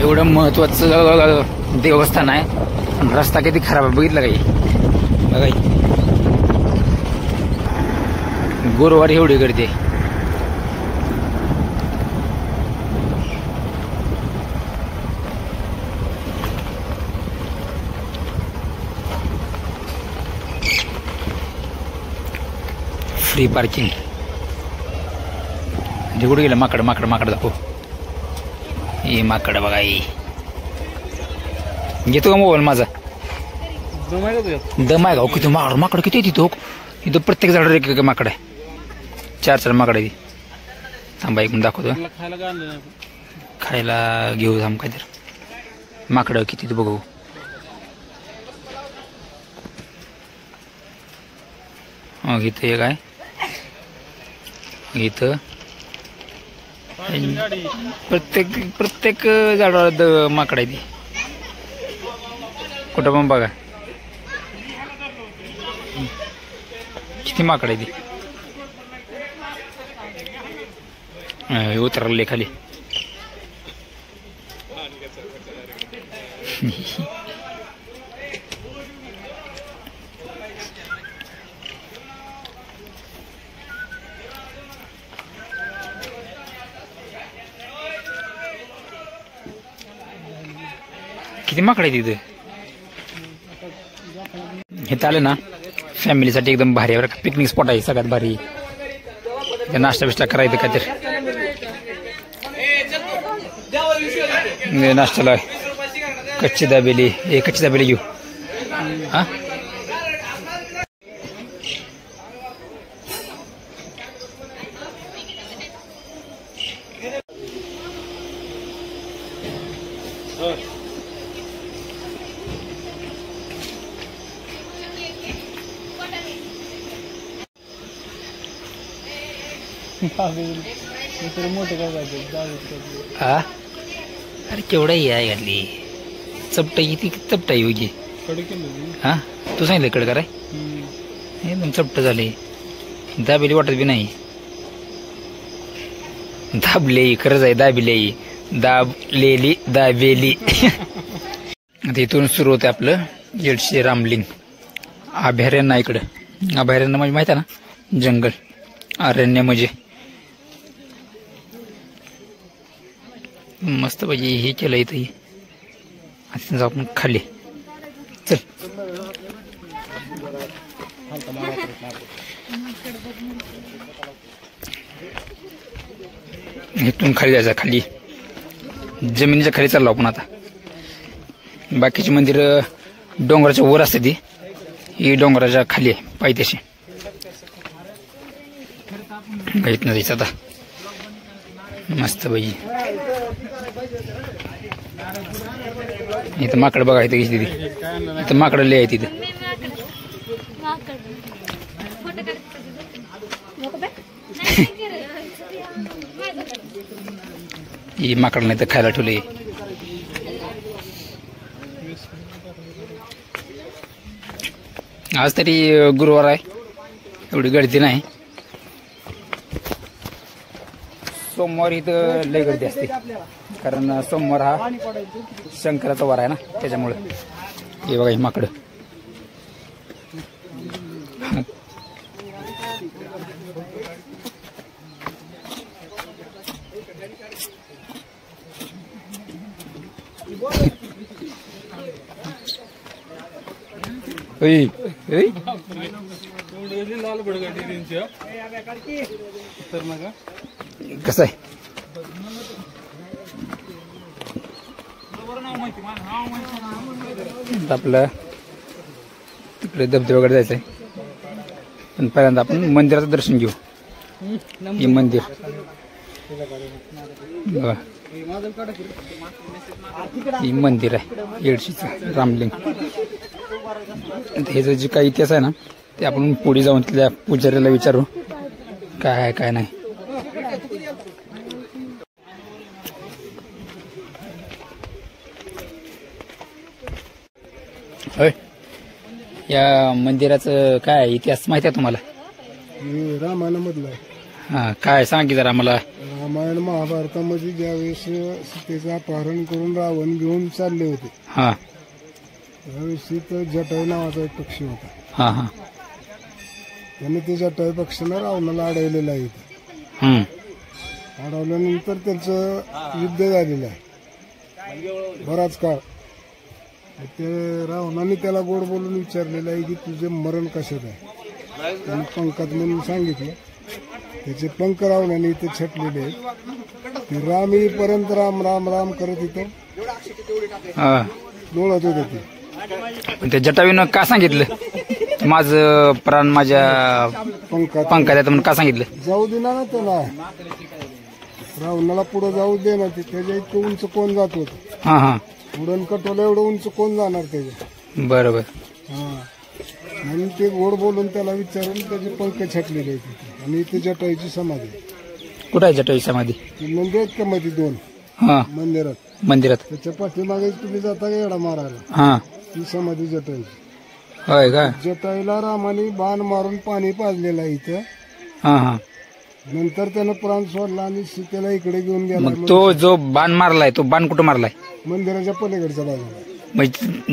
एवढं महत्वाचं देवस्थान आहे. रस्ता किती खराब आहे बघितलं काही. बघा गुरुवारी एवढी गर्दी आहे. Free parking. कुठे गेलं माकड माकड माकड दाखव. हे माकड बघा. घेतो का मोबाईल माझा. दम आहे गाव किती माकड माकड किती येते तो. इथं प्रत्येक झाड एक माकड आहे. 4 माकड आहे. थांबा एक मिनिट दाखवतो. खायला घेऊ थांब काय तर. माकड किती बघू. इथं एक आहे. इथं प्रत्येक झाडावर माकड आहे ती. कुठं पण बघा किती माकड आहे ती. उतरले खाली. किती माकड आहे तिथे. हे आलं ना फॅमिलीसाठी एकदम भारी आहे. पिकनिक स्पॉट आहे सगळ्यात भारी. नाश्ता बिष्टा करायचं काय तर. नाश्त्याला कच्ची दाबेली. कच्ची दाबेली घेऊ. हा हा अरे केवढाही आहे घातली. चपटाई ती चपटाई होगी. हा तू सांगितलं कडे कराय. एकदम चपट झाले. दाबेली वाटत बी नाही. दाबले खरंच आहे. दाबिले दाबलेली दाबेली. आता इथून सुरू होते आपलं येडशी रामलिंग अभयारण्य. इकडं अभयारण्य म्हणजे माहिती आहे ना. जंगल अरण्य म्हणजे मस्त पाहिजे. हे केलं इथं. आता जाऊ आपण खाली. चल इथून खाली जायचं. खाली जमिनीच्या खाली चाललो आपण आता. बाकीची मंदिर डोंगराच्या वर असते ती. ही डोंगराच्या खाली आहे पायथ्याशी. इथनं जायचं आता मस्त बाई. इथं माकड बघा. इथं किती इथं माकड लय आहे तिथं. ही माकड नाही तर खायला ठेवले. आज तरी गुरुवार आहे. एवढी गर्दी नाही. सोमवार इथं लय गर्दी असते. कारण सोमवार हा शंकराचा वार आहे ना त्याच्यामुळे. हे बघा ही माकड. कसं आहे. आपलं तिकडे धबधब्याकडे जायचंय. पण पहिल्यांदा आपण मंदिराचं दर्शन घेऊ. हे मंदिर बघा. हे मंदिर आहे येडशीचं रामलिंग. ह्याचा जे काही इतिहास आहे ना ते आपण पुढे जाऊन तिथल्या पुजाऱ्याला विचारू काय आहे काय नाही. या मंदिराचं काय इतिहास माहिती आहे तुम्हाला. रामायणामधला. हा काय सांग की जरा आम्हाला. रामायण महाभारतामध्ये ज्यावेळेस सीतेचं अपहरण करून रावण घेऊन चालले होते हा त्यावेळेस इथं जटायू नावाचा एक पक्षी होता. हा हा त्याने ते जटायू पक्षानं रावणाला अडवलेलं आहे. हम्म अडवल्यानंतर त्यांचं युद्ध झालेलं आहे बराच काळ. ते रावणाने त्याला गोड बोलून विचारलेलं आहे की तुझे मरण कशात आहे. त्याने पंखात म्हणून सांगितलं. त्याचे पंख रावणाने इथे छटलेले आहेत. ते राम येईपर्यंत राम राम राम करत इथं हा. लोळत होते ते. पण त्या जटायूनं का सांगितलं माझं प्राण माझ्या पंखात पंखात आहे म्हणून का सांगितलं. जाऊ देना ना त्याला. रावणाला पुढे जाऊ दे ना. ते त्याच्या इतकं उंच कोण जात होत. हा हा उडण कटोला एवढं उंच कोण जाणार त्याच्या. बरोबर. हा म्हणून ते गोड बोलून त्याला विचारून त्याचे पंख छटलेले आहेत तिथे. आणि इथे जटायूची समाधी. कुठं आहे जटायू समाधी. ती मंदिर आहेत का मध्ये दोन हा मंदिरात. मंदिरात. त्याच्या पाठीमागे तुम्ही जाता का येडा मारायला. हा ती समाधी जटायूची. होय का. जटायूला रामाने बाण मारून पाणी पाजलेलं आहे इथं. हा हा नंतर त्यानं प्राण सोडला आणि सीतेला इकडे घेऊन गेला. मग तो जो बाण मारलाय तो बाण कुठं मारलाय. मंदिराच्या पलीकडच्या बाजूला मग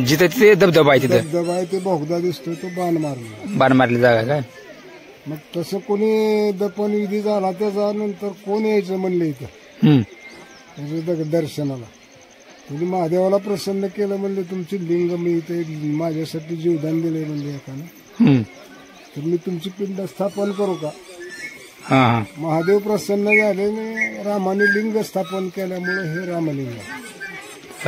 जिथे तिथे धबधबा आहे तिथे धबधबा आहे. ते बोगदा दिसतोय तो बाण मारला. बाण मारली जागा काय. मग तसं कोणी दफन विधी झाला त्याचा नंतर कोण यायचं म्हणलं इथं हम्म त्याच्या दर्शनाला. तुम्ही महादेवाला प्रसन्न केलं म्हणले तुमची लिंग मी इथे माझ्यासाठी जीवदान दिले म्हणले एकानं. हम्म तर मी तुमची पिंड स्थापन करू का. हा हा महादेव प्रसन्न झाले आणि रामाने लिंग स्थापन केल्यामुळे हे रामलिंग.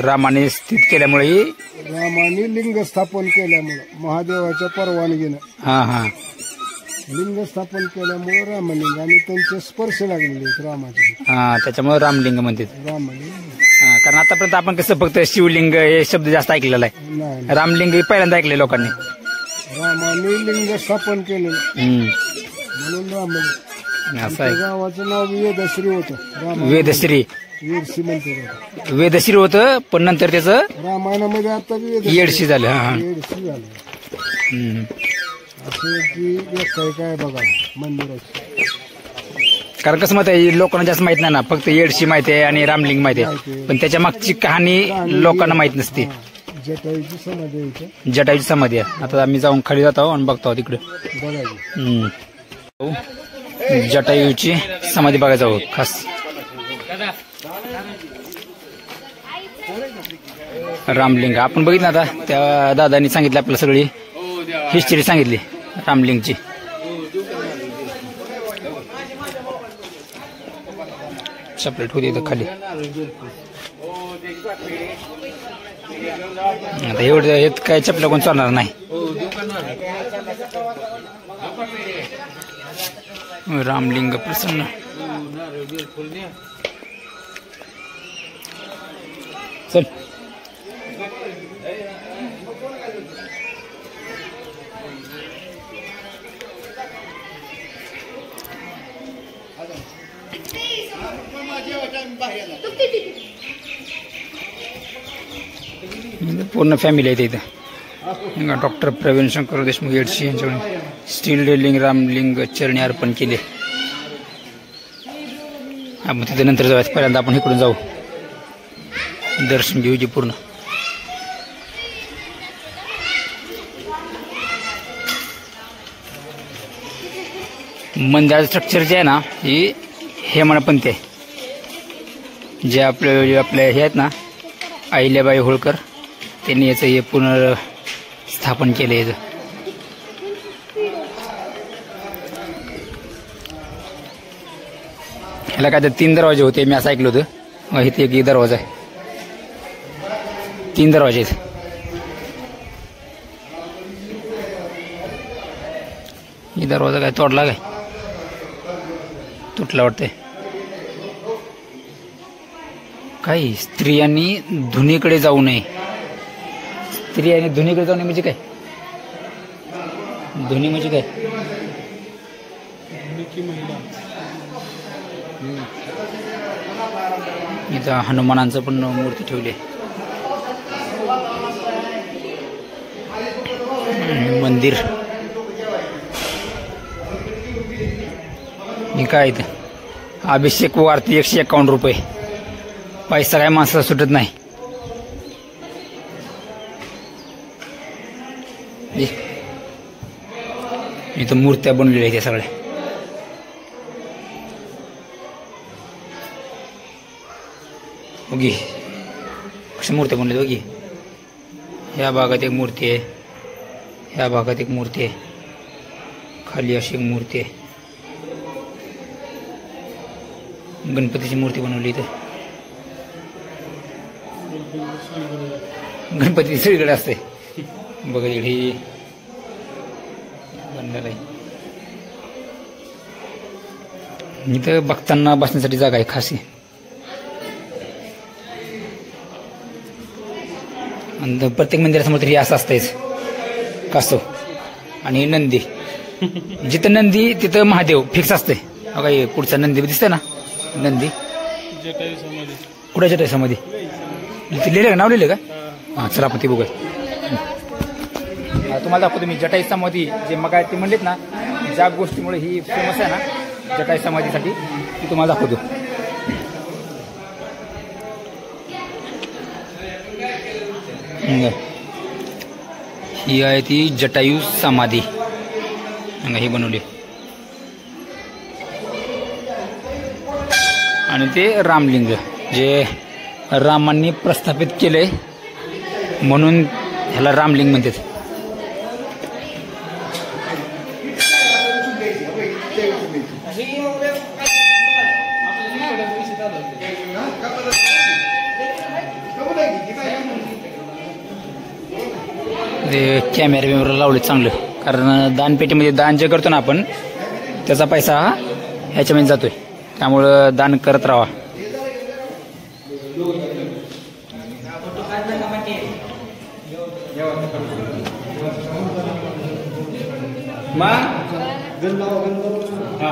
रामाने स्थित केल्यामुळे रामाने लिंग स्थापन केल्यामुळे महादेवाच्या परवानगीनं हा हा लिंग स्थापन केल्यामुळे रामलिंग. आणि त्यांचे स्पर्श लागलेले आहेत रामाचे. हा त्याच्यामुळे रामलिंग म्हणतात. रामलिंग हा, कारण आतापर्यंत आपण कसं फक्त शिवलिंग हे शब्द जास्त ऐकलेला आहे. नाही. रामलिंग हे पहिल्यांदा ऐकले लोकांनी. रामाने लिंग स्थापन केलेलं हम्म म्हणून रामलिंग. असं आहे. गावाचं नाव वेदश्री होतं. वेदश्री. वेदश्री म्हणते. वेदश्री होतं पण नंतर त्याचं रामायणामध्ये आता येडशी झालं. हा हा वेदश्री झालं. हम्म. असं की व्याख्या काय बघा मंदिराची. कारण कसं माहिती आहे लोकांना जास्त माहित नाही ना. फक्त येडशी माहिती आहे आणि रामलिंग माहिती आहे. पण त्याच्या मागची कहाणी लोकांना माहित नसते. जटायूची समाधी आहे इथं. जटायूची समाधी आहे. आता आम्ही जाऊन खाली जात आहोत आणि बघतो तिकडे. बघायची. जटायूची समाधी बघायला जाऊ खास. रामलिंग आपण बघितलं आता त्या दादानी सांगितलं आपल्याला सगळी हिस्ट्री सांगितली रामलिंगची. चॉकलेट होती इथं खाली. आता एवढं हे काय चपल्या कोण चालणार नाही. रामलिंग प्रसन्न. चल पूर्ण फॅमिली आहे इथं. डॉक्टर प्रवीण शंकर देशमुख येडशी यांच्याकडून स्टील रेलिंग रामलिंग चरणी अर्पण केले. आपण तिथे नंतर जाऊयात. पहिल्यांदा आपण इकडून जाऊ दर्शन घेऊ जे पूर्ण. मंदिराचं स्ट्रक्चर जे आहे ना हे म्हणपंथी आहे. जे आपल्या हे आहेत ना अहिल्याबाई होळकर त्यांनी याचं हे पुनर्स्थापन केलं. याचं ह्याला काय तर 3 दरवाजे होते मी असं ऐकलं होतं. इथे एक दरवाजा आहे. 3 दरवाजे आहेत. ही दरवाजा काय तोडला काय तुटला वाटतंय. काही स्त्रियांनी धुनीकडे जाऊ नये. स्त्रियांनी धुनीकडे जाऊ नये म्हणजे काय. धुनी म्हणजे काय. इथं हनुमानांचं पण मूर्ती ठेवली आहे. मंदिर हे काय इथं अभिषेक वारती 151 रुपये. पैसा काय माणसाला सुटत नाही. इथं मूर्त्या बनलेल्या आहेत सगळ्या. ओके कशा मूर्त्या बनल्या ओके. ह्या भागात एक मूर्ती आहे, ह्या भागात एक मूर्ती आहे, खाली अशी एक मूर्ती आहे. गणपतीची मूर्ती बनवली इथं. गणपती सगळीकडे असते बघा. इकडे बनलेलं आहे. इथं भक्तांना बसण्यासाठी जागा आहे खास. आणि प्रत्येक मंदिरासमोर तरी असं असतंच कासव आणि नंदी. जिथं नंदी तिथं महादेव फिक्स असते. बघा हे पुढचा नंदी दिसतंय ना, नंदी कुठे जटायू समाधी लिहिलं का, नाव लिहिलं का? हां चला आपण ते बघूया. तुम्हाला दाखवतो मी जटायू समाधी. जे मग ते म्हणलेत ना, ज्या गोष्टीमुळे ही फेमस आहे ना जटायू समाधीसाठी, ती तुम्हाला दाखवतो. ही आहे ती जटायू समाधी. ही बनवली. आणि ते रामलिंग जे रामांनी प्रस्थापित केलंय म्हणून ह्याला रामलिंग म्हणतात. कॅमेरा बिमेरा लावले चांगलं, कारण दानपेटीमध्ये दान जे करतो ना आपण त्याचा पैसा हा ह्याच्यामध्ये जातोय. त्यामुळं दान करत राहा.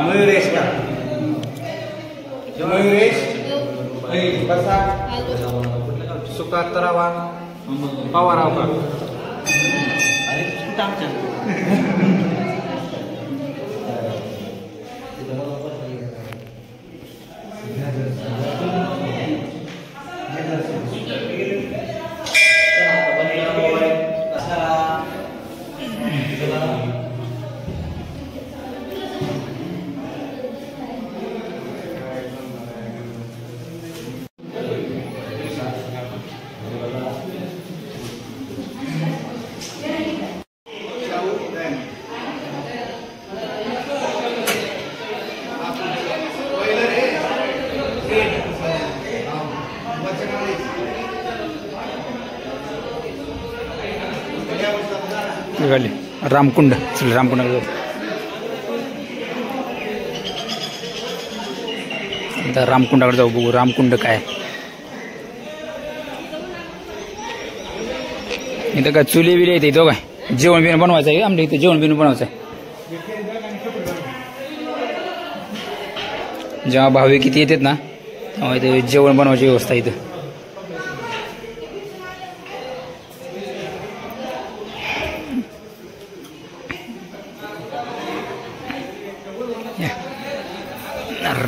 मयुरेश का मयुरेश कसा सुका तरावा पवाराव का रामकुंड. चल रामकुंडाकडे जाऊ. आता रामकुंडाकडे जाऊ, बघू रामकुंड काय. इथं काय चुली बिले येते इथं काय जेवण बिवण बनवायचं आहे. आमच्या इथे जेवण बिवण बनवायचं आहे. जेव्हा भाविक किती येतात ना तेव्हा इथे जेवण बनवायची व्यवस्था इथं.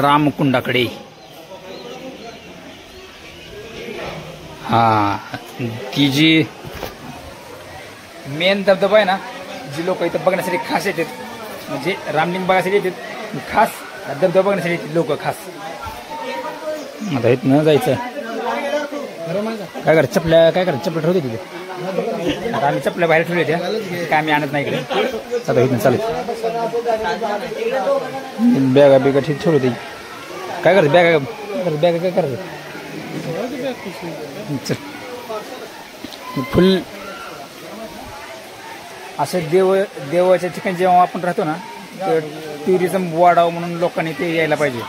रामकुंडाकडे. हा ती जी मेन धबधबा आहे ना, जी लोक इथं बघण्यासाठी खास येतात, म्हणजे रामलिंग बघण्यासाठी येतात, खास धबधबा बघण्यासाठी येतात लोक खास. आता इथनं जायचं काय करा, चपल्या काय करा, चपल्या ठेवते तिथे. आता आम्ही चपल्या बाहेर ठेवल्या त्या, काय आम्ही आणत नाही इकडे. आता इथनं चालेल. बॅगा बिगा ठीक ठेवली. काय करायचं बॅगा बॅगा काय करायचं. चल फुल असं देवाच्या ठिकाणी जेव्हा आपण राहतो ना, तर टुरिझम वाढावं म्हणून लोकांनी ते यायला पाहिजे.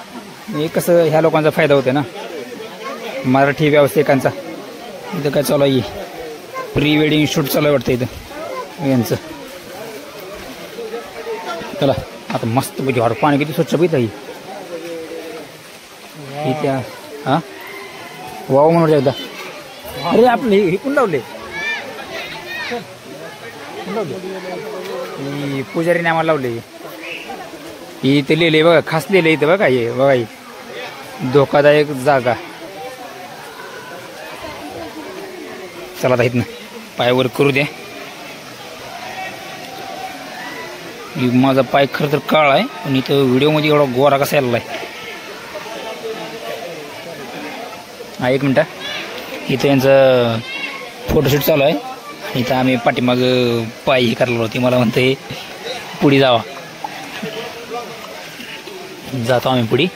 हे कसं ह्या लोकांचा फायदा होतो ना, मराठी व्यावसायिकांचा. इथं काय चालू आहे, प्री वेडिंग शूट चालू आहे वाटतं इथं यांचं. चला आता मस्त पैकी हॉर पाणी किती स्वच्छ पित आहे त्या. हा वाव म्हणून एकदा. अरे आपले हे कोण लावले, पुजारीने आम्हाला लावले. इथे लिहिले बघा, खास लिहिले इथं बघा. हे बघा धोकादायक जागा. चला आता इथनं पायावर करू द्या. माझा पाय खरं तर काळा आहे पण इथं व्हिडिओमध्ये एवढा गोरा कसा आलेला आहे. हा 1 मिनटं. इथं यांचं फोटोशूट चालू आहे. इथं आम्ही पाठीमाग पाय हे करायला होती. मला म्हणते पुढे जावा. जातो आम्ही पुढे.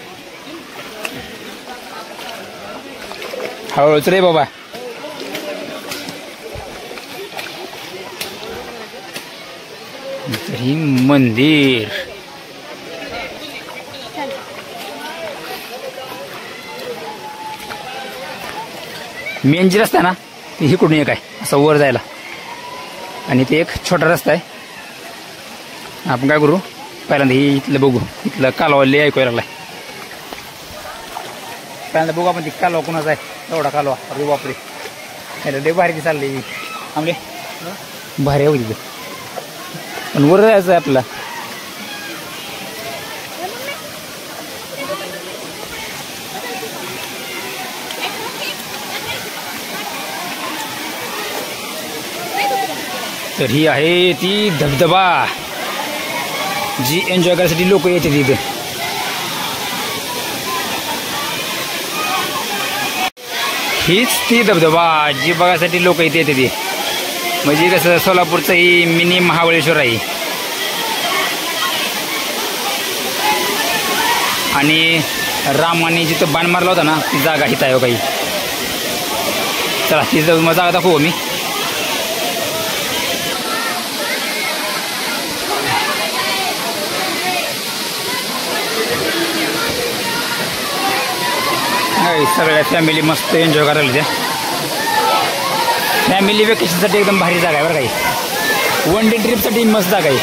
हळूच रे बाबा. ही मंदिर मेन जी रस्ता आहे ना ही कुठून एक आहे असं वर जायला आणि ते एक छोटा रस्ता आहे. आपण काय करू पहिल्यांदा ही इथलं बघू. इथलं कालवा लय ऐकायला लागलाय. पहिल्यांदा बघू आपण ती कालवा कोणाचा आहे. एवढा कालवा अरे बापरे. लय भारी ती चालली आमले भारी आहे तिथं पण वर जायचं आहे आपल्याला. तर ही आहे ती धबधबा जी एन्जॉय करायसाठी लोक येते तिथे. हीच ती धबधबा जी बघायसाठी लोक इथे येते ती. म्हणजे कसं सोलापूरचं ही मिनी महाबळेश्वर आहे. आणि रामाने जिथं बाण मारला होता ना ती जागा हित आहे काही. चला ती जागा दाखवू मी. सगळ्या फॅमिली मस्त एन्जॉय करायला त्या. फॅमिली वेकेशनसाठी एकदम भारी जागा आहे बरं काही. 1 डे ट्रिपसाठी मस्त जागा आहे.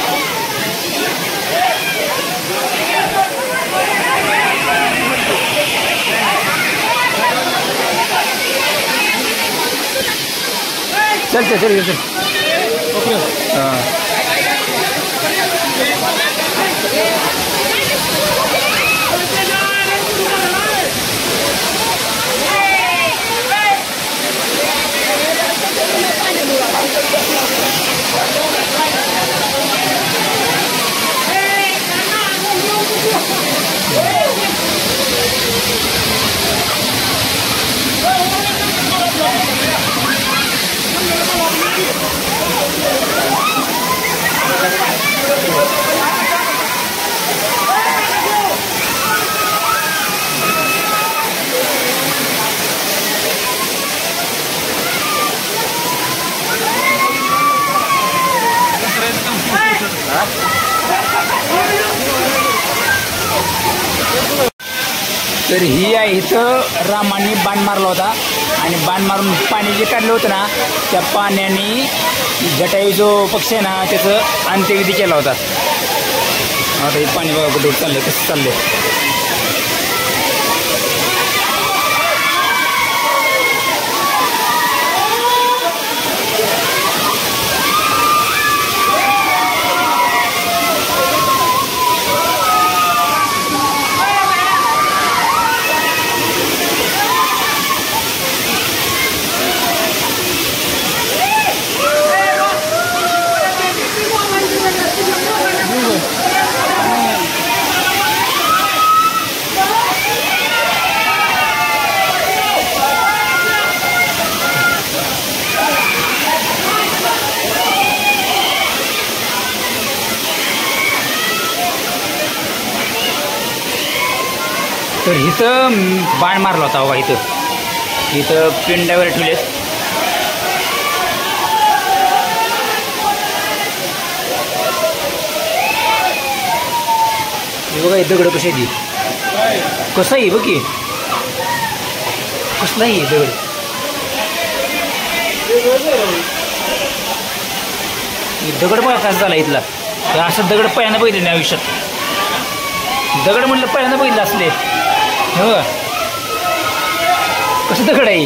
चल चल चल ओके. हां तर ही आहे इथं रामाने बाण मारला होता आणि बाण मारून पाणी जे काढलं होतं ना त्या पाण्याने जटायू जो पक्षी आहे ना त्याचं अंत्यविधी केला होता. आता हे पाणी बघा कुठे चाललंय कसं चाललंय. तर इथं बाण मारला होता बघा. इथं पिंडावर ठेवलेत. बघा हे दगड कशी आहे ती कसं आहे बघ की कसला आहे दगड. दगड बघा कसा झाला इथला. असं दगड पहिल्यांदा बघितले नाही आयुष्यात. दगड म्हटलं पहिल्यांदा बघितलं असले. हो कसं दगड आहे.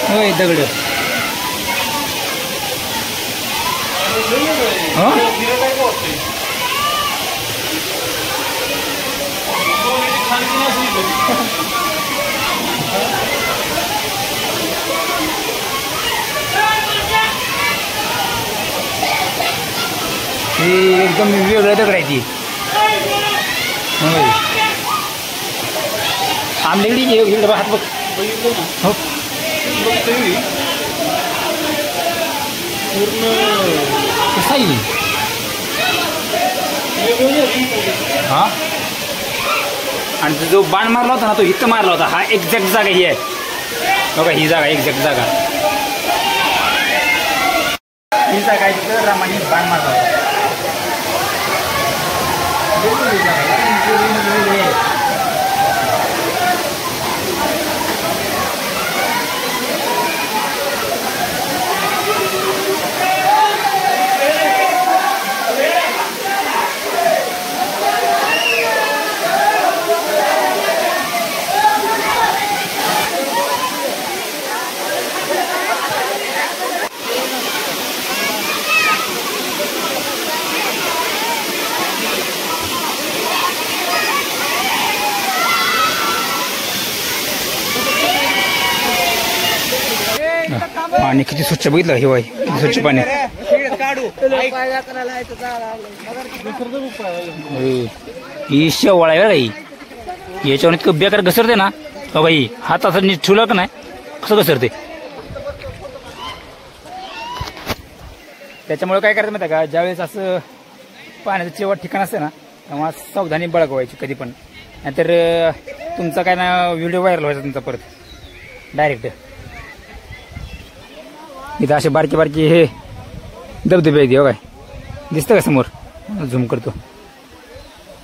होय दगड. ही एकदम वेगळं दगड आहे ती. आमल्याकडे इकडे हात बघ. हो कसा येईल हा. आणि जो बाण मारला होता ना तो इथं मारला होता. हा एक्झॅक्ट जागा ही आहे बघा. ही जागा एक्झॅक्ट जागा ही जागा आहे तिथं रामाने बाण मारला होता. पाणी किती स्वच्छ बघितलं हे वाई स्वच्छ पाणी. ही शेवाळ आहे बाई. याच्यावर इतकं बेकार घसरते ना बाई. हात असं नीट ठेवलं का नाही कसं घसरते. त्याच्यामुळे काय करायचं माहिती का ज्यावेळेस असं पाण्याचं शेवट ठिकाण असते ना तेव्हा सावधानी बाळगावायची कधी पण. नाहीतर तुमचा काय ना व्हिडिओ व्हायरल व्हायचा तुमचा परत डायरेक्ट. इथं असे बारके बारके हे धबधबे आहेत काय दिसतं का समोर. झूम करतो.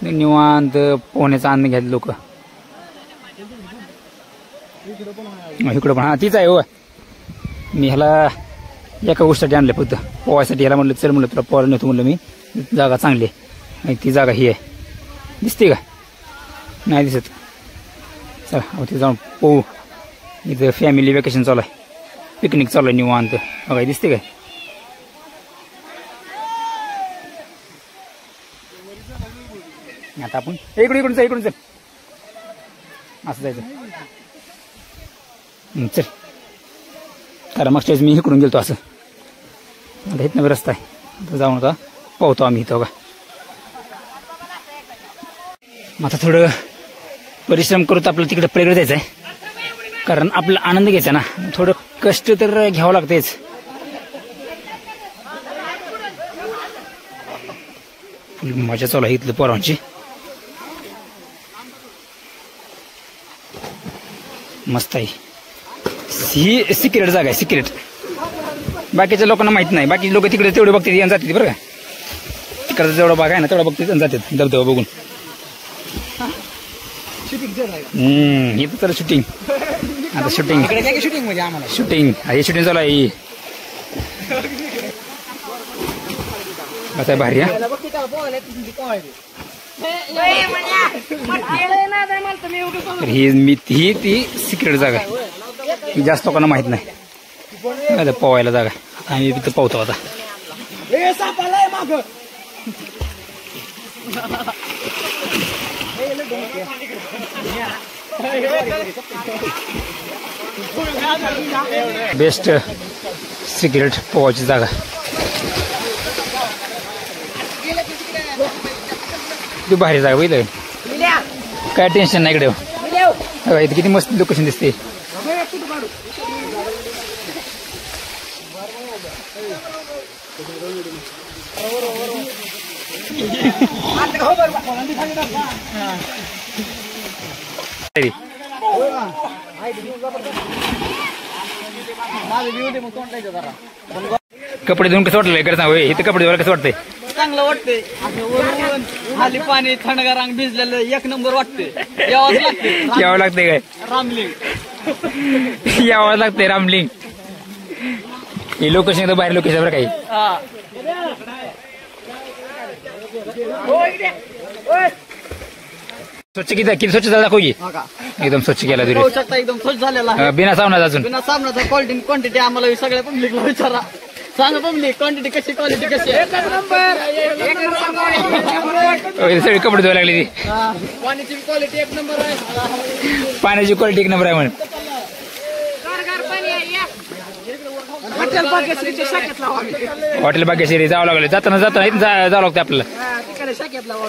निवांत पोहण्याचा आनंद घ्यायचे लोक. इकडं पण हा तीच आहे हो. मी ह्याला एका गोष्टीसाठी आणलं फक्त पोहायसाठी. ह्याला म्हणलं चल म्हणलं तुला पोहायला नेतो म्हणलं मी. जागा चांगली आहे. ती जागा ही आहे दिसते का नाही दिसत. चला तिथे जाऊन पोहू. इथं फॅमिली वेकेशन चालू आहे. पिकनिक चालू आहे निवांत बघा दिसते काय. आता आपण इकडून चल असं जायचं. चल कारण मागच्या वेळेस मी इकडून गेलतो असं. आता इथं नवीन रस्ता आहे. जाऊन आता पाहतो आम्ही इथं बघा. आता थोडं परिश्रम करू तर आपल्याला तिकडे पलीकडे जायचं आहे. कारण आपला आनंद घ्यायचा ना. थोडं कष्ट तर घ्यावं लागतेच. मजा चालू आहे इथलं पोरांची. मस्त आहे. ही सिक्रेट जागा आहे सिक्रेट. बाकीच्या लोकांना माहित नाही. बाकी लोक तिकडे तेवढे बघतात आणि जातात बरं का. तिकडचा जेवढा भाग आहे ना तेवढा बघतात आणि जातात धबधबा बघून. इथं तर शूटिंग. आता शूटिंग म्हणजे आम्हाला शूटिंग हे शूटिंग चालू आहे. आता भारी आहे. ही ती सिक्रेट जागा आहे. जास्त लोकांना माहित नाही पोवायला जागा. आम्ही तिथं पोहतो आता. बेस्ट सिक्रेट पोहायची जागा. ती भारी जागा बघितलं काय टेन्शन नाही इकडे. इथे किती मस्त लोकेशन दिसते. कपडे धुवून कसं वाटलं करता होय. इथे कपडे धुवायला कसं वाटतंय. चांगलं वाटतंय. वरून खाली पाणी थंडगार अंग भिजलेलं एक नंबर वाटते. यावं लागतंय काय रामलिंग यावं लागतंय रामलिंग. हे लोकेशन एकदम बाहेर लोकेशन बरं काही. स्वच्छ किती स्वच्छ झाला दाखव की. एकदम स्वच्छ केला तरी एकदम स्वच्छ झालेला आहे. बिना साबणाचा. अजून बिना साबणाचा क्वांटिटी आम्हाला सगळ्या पब्लिकला विचारा. सांगा पब्लिक क्वांटिटी कशी क्वालिटी कशी सगळे कपडे धुवायला लागले ती पाण्याची क्वालिटी एक नंबर आहे पाण्याची क्वालिटी एक नंबर आहे म्हणून हॉटेल भाग्यश्रीच्या शाखेत लावा हॉटेल भाग्यश्री जावं लागलं जाताना जावं लागतं आपल्याला तिकडे शाखेत लावा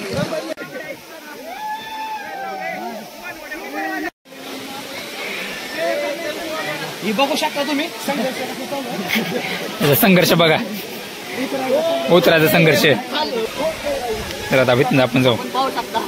ही बघू शकता तुम्ही संघर्ष बघा उतरायचा संघर्ष तर आता भेटून आपण जाऊ पाहू शकता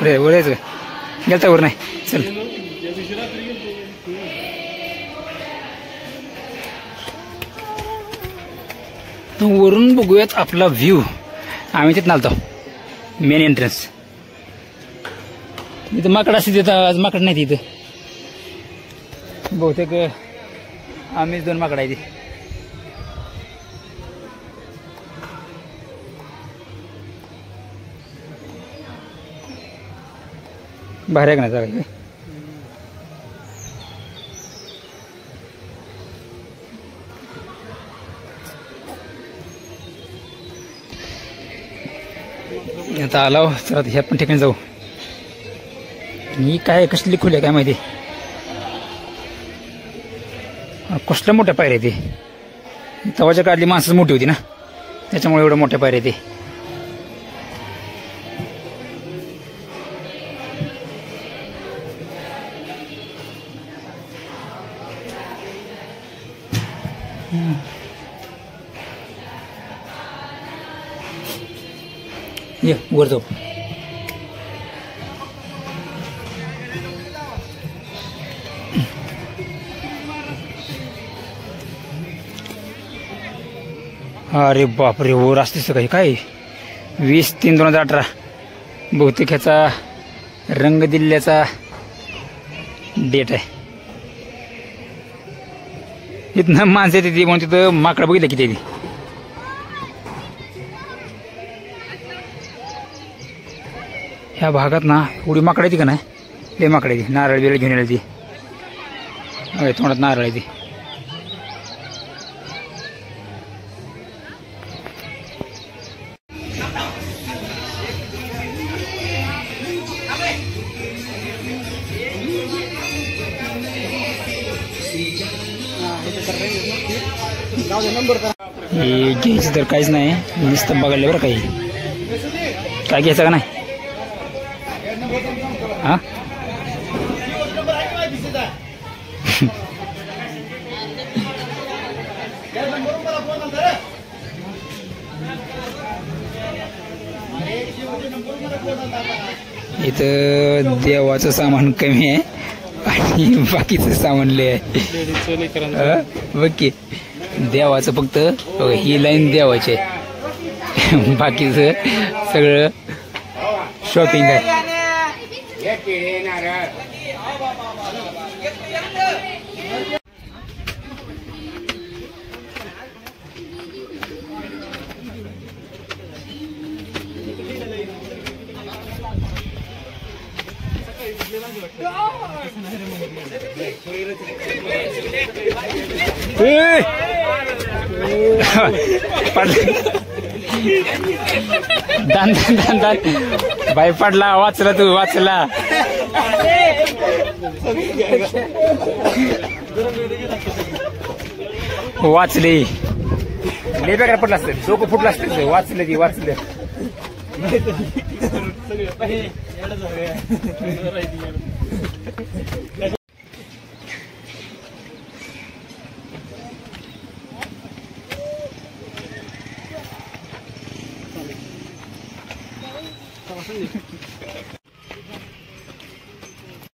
ओढायचं गेलता वर नाही चल वरून बघूयात आपला व्ह्यू आम्ही तिथं आलतो मेन एंट्रन्स इथं माकड असते तिथं आज माकड नाही तिथं बहुतेक आम्हीच 2 माकड आहे ती बाहेर आहे का नाही जागा आता आलो तर आता ह्या पण ठिकाणी जाऊ ही काय कसली खोली आहे काय माहिती कसल्या मोठ्या पायऱ्या ते तवाच्या काढली माणसं मोठी होती ना त्याच्यामुळे एवढ्या मोठ्या पायऱ्या ते ये वर जाऊ अरे बापरे वर असतेच काही काय 20/3/2018 बहुतेक ह्याचा रंग दिल्याचा डेट आहे इथनं माणसं येते ती म्हणून तिथं माकडं बघितलं किती ती ह्या भागात ना एवढी माकडं येते का नाही लय माकडं येते नारळ बिरळ घेऊन येईल ती तोंडात नारळ येते हे घ्यायचं तर काहीच नाही नुसतं बघायला बरं काही काय घ्यायचं का नाही हा इथं देवाचं सामान कमी आहे आणि बाकीचं सामान लय आहे बघ की देवाचं फक्त ही लाईन देवाची आहे बाकीचं सगळं शॉपिंग आहे दान दान दान दान बाई पडला वाचला तू वाचला वाचले लय बेकार पडला असतं डोकं फुटलं असतं वाचलं ती वाचलं